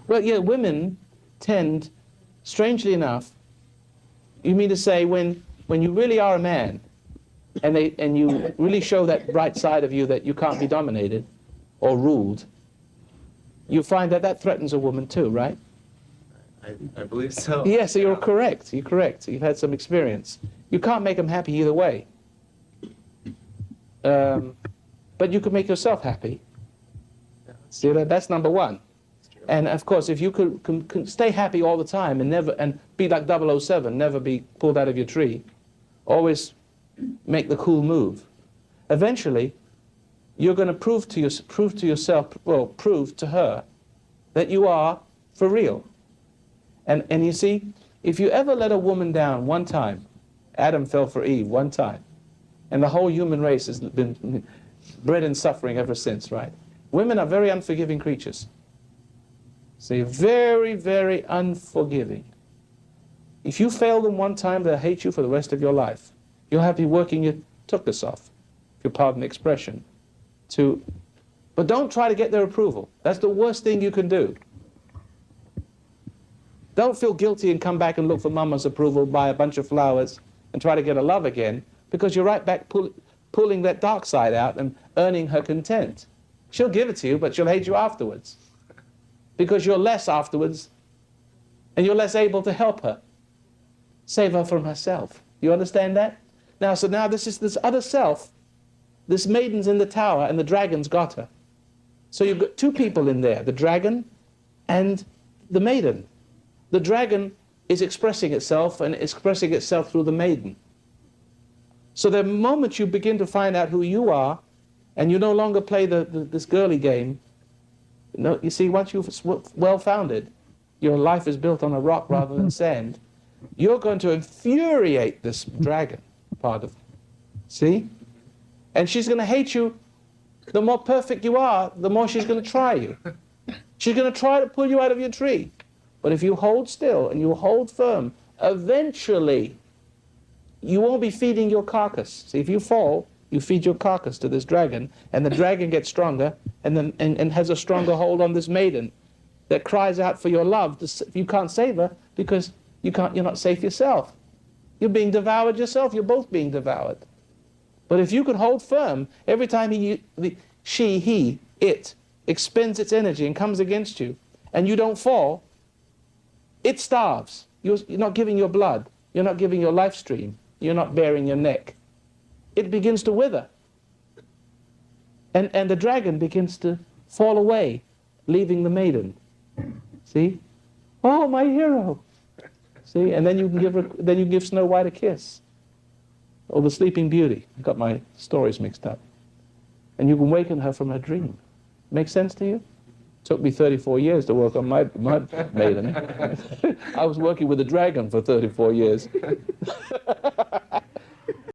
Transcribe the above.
Well, yeah, women tend, strangely enough, you mean to say when you really are a man, and you really show that bright side of you that you can't be dominated or ruled, you find that that threatens a woman too, right? I believe so. Yes, so you're correct. You're correct. You've had some experience. You can't make them happy either way. But you could make yourself happy. See, that's number one. And of course, if you could stay happy all the time and be like 007, never be pulled out of your tree, always make the cool move, eventually you're going to prove to yourself, well, prove to her that you are for real. And you see, if you ever let a woman down one time, Adam fell for Eve one time, and the whole human race has been bred in suffering ever since, right? Women are very unforgiving creatures. See, very, very unforgiving. If you fail them one time, they'll hate you for the rest of your life. You'll have to be working your tuchus off, if you pardon the expression. But don't try to get their approval. That's the worst thing you can do. Don't feel guilty and come back and look for mama's approval, buy a bunch of flowers, and try to get a love again, because you're right back pulling that dark side out and earning her content. She'll give it to you, but she'll hate you afterwards, because you're less afterwards, and you're less able to help her. Save her from herself. You understand that? Now, so now this other self, this maiden's in the tower, and the dragon's got her. So you've got two people in there, the dragon and the maiden. The dragon is expressing itself, and expressing itself through the maiden. So the moment you begin to find out who you are, and you no longer play this girly game, no, you see, once you've well-founded, your life is built on a rock rather than sand, you're going to infuriate this dragon part of it. See? And she's going to hate you. The more perfect you are, the more she's going to try you. She's going to try to pull you out of your tree. But if you hold still and you hold firm, eventually you won't be feeding your carcass. See, if you fall, you feed your carcass to this dragon, and the dragon gets stronger and has a stronger hold on this maiden that cries out for your love. You can't save her because you're not safe yourself. You're being devoured yourself. You're both being devoured. But if you can hold firm, every time it expends its energy and comes against you, and you don't fall, it starves. You're not giving your blood. You're not giving your life stream. You're not bearing your neck. It begins to wither. And the dragon begins to fall away, leaving the maiden. See? Oh, my hero. See? And then you can give Snow White a kiss. Or the Sleeping Beauty. I got my stories mixed up. And you can waken her from her dream. Make sense to you? Took me 34 years to work on my maiden. I was working with a dragon for 34 years.